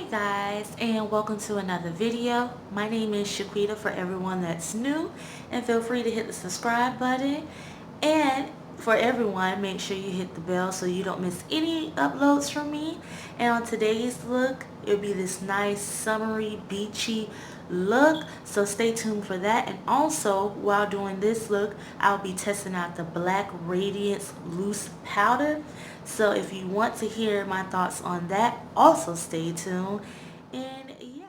Guys, and welcome to another video. My name is Shaquita for everyone that's new, and feel free to hit the subscribe button, and for everyone make sure you hit the bell so you don't miss any uploads from me. And on today's look, it'll be this nice summery beachy look, so stay tuned for that. And also while doing this look, I'll be testing out the black Radiance loose powder, so if you want to hear my thoughts on that, also stay tuned. And yeah.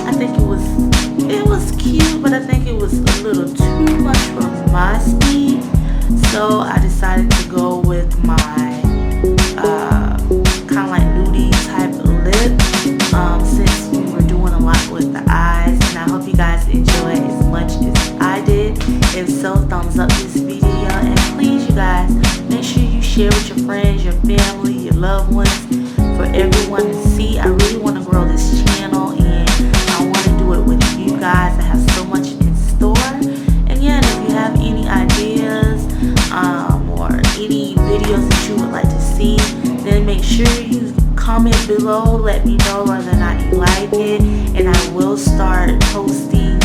I think it was cute, but I think it was a little too much for my speed. So I decided to go with my kind of like nudie type lip, since we were doing a lot with the eyes. And I hope you guys enjoy it as much as I did. If so, thumbs up this video, and please, you guys, make sure you share with your friends, your family, your loved ones, for everyone to see. I really want to grow this channel, and I want to do it with you guys. I have so much in store. And yeah, if you have any ideas or any videos that you would like to see, then make sure you comment below. Let me know whether or not you like it, and I will start posting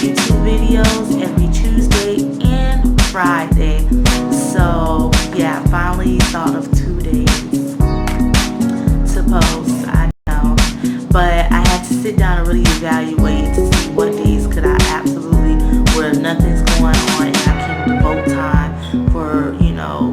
YouTube videos every Tuesday and Friday. So yeah, I finally thought of 2 days to post. I know, but I had to sit down and really evaluate to see what days could I absolutely, where nothing's going on and I can devote time for, you know,